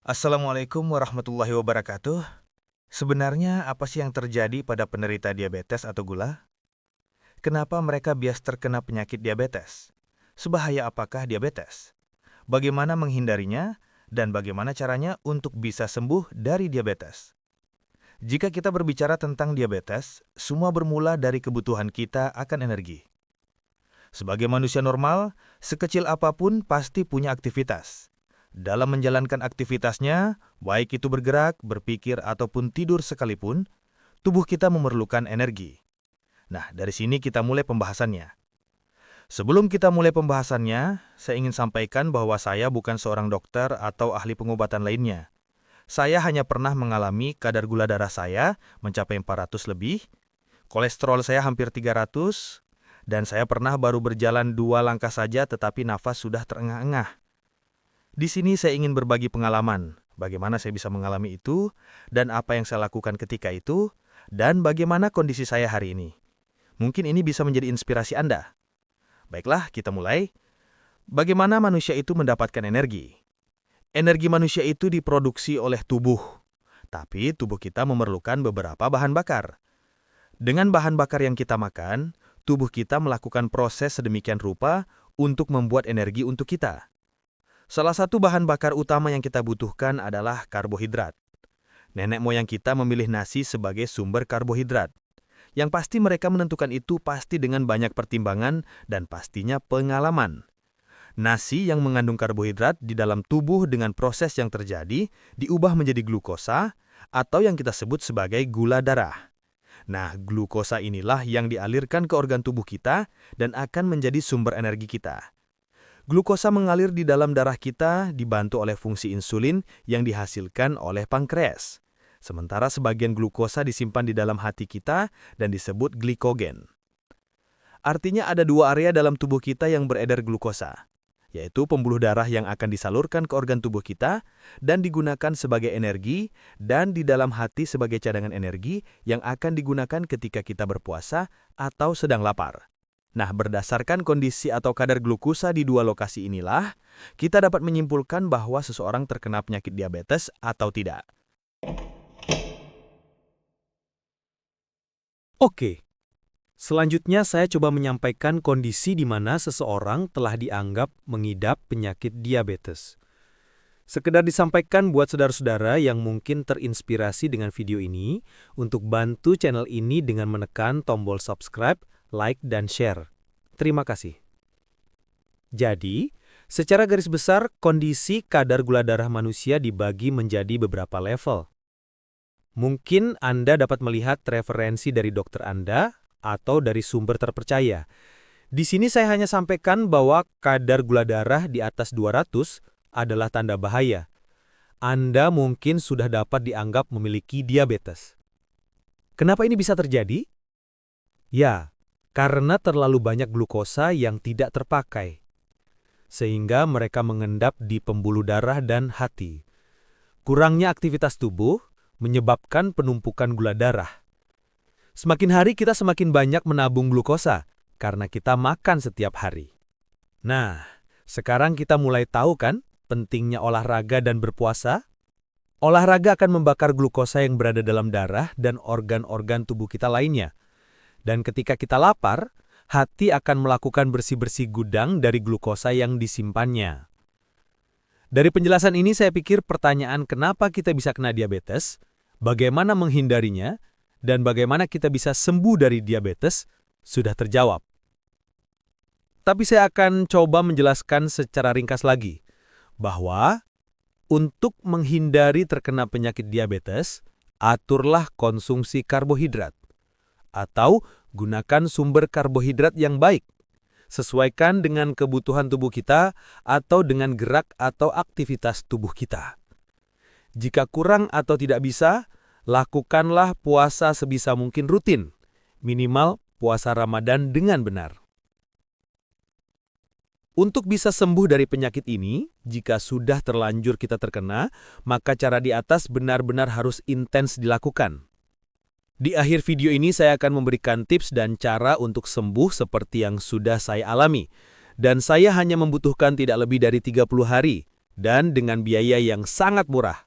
Assalamualaikum warahmatullahi wabarakatuh. Sebenarnya apa sih yang terjadi pada penderita diabetes atau gula? Kenapa mereka bias terkena penyakit diabetes? Sebahaya apakah diabetes? Bagaimana menghindarinya? Dan bagaimana caranya untuk bisa sembuh dari diabetes? Jika kita berbicara tentang diabetes, semua bermula dari kebutuhan kita akan energi. Sebagai manusia normal, sekecil apapun pasti punya aktivitas. Dalam menjalankan aktivitasnya, baik itu bergerak, berpikir, ataupun tidur sekalipun, tubuh kita memerlukan energi. Nah, dari sini kita mulai pembahasannya. Sebelum kita mulai pembahasannya, saya ingin sampaikan bahwa saya bukan seorang dokter atau ahli pengobatan lainnya. Saya hanya pernah mengalami kadar gula darah saya mencapai 400 lebih, kolesterol saya hampir 300, dan saya pernah baru berjalan 2 langkah saja tetapi nafas sudah terengah-engah. Di sini saya ingin berbagi pengalaman, bagaimana saya bisa mengalami itu, dan apa yang saya lakukan ketika itu, dan bagaimana kondisi saya hari ini. Mungkin ini bisa menjadi inspirasi Anda. Baiklah, kita mulai. Bagaimana manusia itu mendapatkan energi? Energi manusia itu diproduksi oleh tubuh, tapi tubuh kita memerlukan beberapa bahan bakar. Dengan bahan bakar yang kita makan, tubuh kita melakukan proses sedemikian rupa untuk membuat energi untuk kita. Salah satu bahan bakar utama yang kita butuhkan adalah karbohidrat. Nenek moyang kita memilih nasi sebagai sumber karbohidrat. Yang pasti mereka menentukan itu pasti dengan banyak pertimbangan dan pastinya pengalaman. Nasi yang mengandung karbohidrat di dalam tubuh dengan proses yang terjadi diubah menjadi glukosa atau yang kita sebut sebagai gula darah. Nah, glukosa inilah yang dialirkan ke organ tubuh kita dan akan menjadi sumber energi kita. Glukosa mengalir di dalam darah kita dibantu oleh fungsi insulin yang dihasilkan oleh pankreas. Sementara sebagian glukosa disimpan di dalam hati kita dan disebut glikogen. Artinya ada 2 area dalam tubuh kita yang beredar glukosa, yaitu pembuluh darah yang akan disalurkan ke organ tubuh kita dan digunakan sebagai energi, dan di dalam hati sebagai cadangan energi yang akan digunakan ketika kita berpuasa atau sedang lapar. Nah, berdasarkan kondisi atau kadar glukosa di 2 lokasi inilah, kita dapat menyimpulkan bahwa seseorang terkena penyakit diabetes atau tidak. Oke, selanjutnya saya coba menyampaikan kondisi di mana seseorang telah dianggap mengidap penyakit diabetes. Sekedar disampaikan buat saudara-saudara yang mungkin terinspirasi dengan video ini, untuk bantu channel ini dengan menekan tombol subscribe, like, dan share. Terima kasih. Jadi, secara garis besar, kondisi kadar gula darah manusia dibagi menjadi beberapa level. Mungkin Anda dapat melihat referensi dari dokter Anda atau dari sumber terpercaya. Di sini saya hanya sampaikan bahwa kadar gula darah di atas 200 adalah tanda bahaya. Anda mungkin sudah dapat dianggap memiliki diabetes. Kenapa ini bisa terjadi? Ya, karena terlalu banyak glukosa yang tidak terpakai, sehingga mereka mengendap di pembuluh darah dan hati. Kurangnya aktivitas tubuh menyebabkan penumpukan gula darah. Semakin hari kita semakin banyak menabung glukosa karena kita makan setiap hari. Nah, sekarang kita mulai tahu kan pentingnya olahraga dan berpuasa? Olahraga akan membakar glukosa yang berada dalam darah dan organ-organ tubuh kita lainnya. Dan ketika kita lapar, hati akan melakukan bersih-bersih gudang dari glukosa yang disimpannya. Dari penjelasan ini saya pikir pertanyaan kenapa kita bisa kena diabetes, bagaimana menghindarinya, dan bagaimana kita bisa sembuh dari diabetes sudah terjawab. Tapi saya akan coba menjelaskan secara ringkas lagi, bahwa untuk menghindari terkena penyakit diabetes, aturlah konsumsi karbohidrat, atau gunakan sumber karbohidrat yang baik. Sesuaikan dengan kebutuhan tubuh kita atau dengan gerak atau aktivitas tubuh kita. Jika kurang atau tidak bisa, lakukanlah puasa sebisa mungkin rutin, minimal puasa Ramadan dengan benar. Untuk bisa sembuh dari penyakit ini, jika sudah terlanjur kita terkena, maka cara di atas benar-benar harus intens dilakukan. Di akhir video ini saya akan memberikan tips dan cara untuk sembuh seperti yang sudah saya alami. Dan saya hanya membutuhkan tidak lebih dari 30 hari. dan dengan biaya yang sangat murah.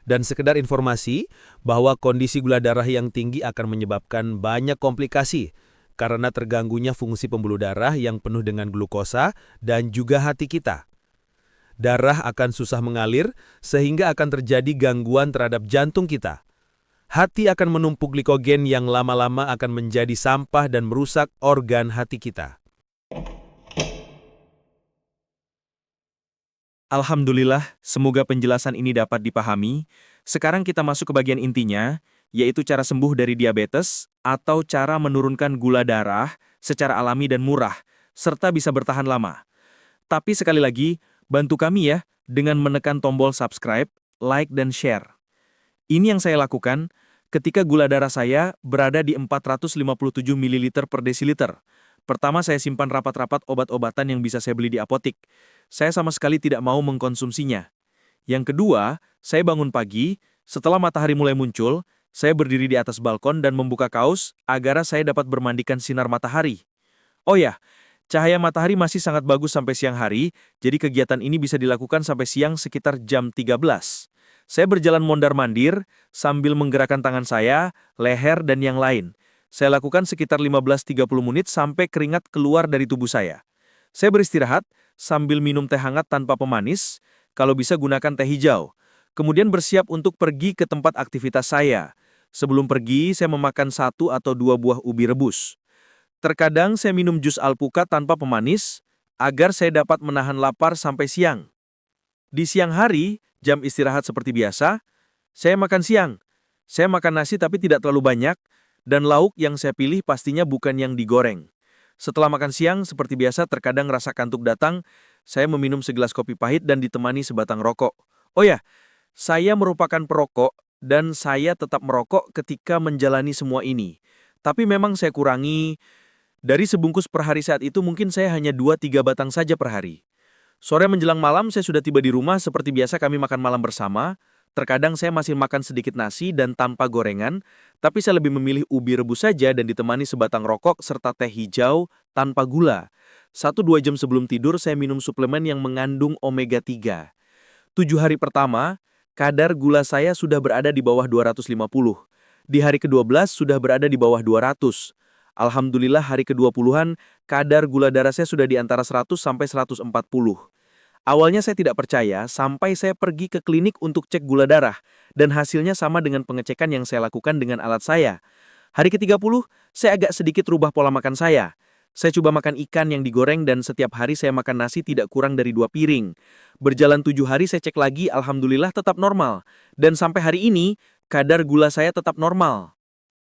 Dan sekedar informasi bahwa kondisi gula darah yang tinggi akan menyebabkan banyak komplikasi karena terganggunya fungsi pembuluh darah yang penuh dengan glukosa dan juga hati kita. Darah akan susah mengalir sehingga akan terjadi gangguan terhadap jantung kita. Hati akan menumpuk glikogen yang lama-lama akan menjadi sampah dan merusak organ hati kita. Alhamdulillah, semoga penjelasan ini dapat dipahami. Sekarang kita masuk ke bagian intinya, yaitu cara sembuh dari diabetes atau cara menurunkan gula darah secara alami dan murah, serta bisa bertahan lama. Tapi sekali lagi, bantu kami ya dengan menekan tombol subscribe, like, dan share. Ini yang saya lakukan ketika gula darah saya berada di 457 ml per desiliter. Pertama, saya simpan rapat-rapat obat-obatan yang bisa saya beli di apotik. Saya sama sekali tidak mau mengkonsumsinya. Yang kedua, saya bangun pagi, setelah matahari mulai muncul, saya berdiri di atas balkon dan membuka kaos agar saya dapat bermandikan sinar matahari. Oh ya, cahaya matahari masih sangat bagus sampai siang hari, jadi kegiatan ini bisa dilakukan sampai siang sekitar jam 13. Saya berjalan mondar-mandir sambil menggerakkan tangan saya, leher, dan yang lain. Saya lakukan sekitar 15-30 menit sampai keringat keluar dari tubuh saya. Saya beristirahat sambil minum teh hangat tanpa pemanis, kalau bisa gunakan teh hijau. Kemudian bersiap untuk pergi ke tempat aktivitas saya. Sebelum pergi, saya memakan 1 atau 2 buah ubi rebus. Terkadang saya minum jus alpukat tanpa pemanis, agar saya dapat menahan lapar sampai siang. Di siang hari, jam istirahat seperti biasa, saya makan siang. Saya makan nasi tapi tidak terlalu banyak, dan lauk yang saya pilih pastinya bukan yang digoreng. Setelah makan siang, seperti biasa terkadang rasa kantuk datang, saya meminum segelas kopi pahit dan ditemani sebatang rokok. Oh ya, saya merupakan perokok, dan saya tetap merokok ketika menjalani semua ini. Tapi memang saya kurangi, dari sebungkus per hari saat itu mungkin saya hanya 2-3 batang saja per hari. Sore menjelang malam saya sudah tiba di rumah, seperti biasa kami makan malam bersama. Terkadang saya masih makan sedikit nasi dan tanpa gorengan, tapi saya lebih memilih ubi rebus saja dan ditemani sebatang rokok serta teh hijau tanpa gula. 1-2 jam sebelum tidur saya minum suplemen yang mengandung omega 3. 7 hari pertama, kadar gula saya sudah berada di bawah 250. Di hari ke-12 sudah berada di bawah 200. Alhamdulillah hari ke-20-an, kadar gula darah saya sudah di antara 100 sampai 140. Awalnya saya tidak percaya sampai saya pergi ke klinik untuk cek gula darah, dan hasilnya sama dengan pengecekan yang saya lakukan dengan alat saya. Hari ke-30, saya agak sedikit rubah pola makan saya. Saya coba makan ikan yang digoreng dan setiap hari saya makan nasi tidak kurang dari 2 piring. Berjalan 7 hari saya cek lagi, alhamdulillah tetap normal. Dan sampai hari ini, kadar gula saya tetap normal.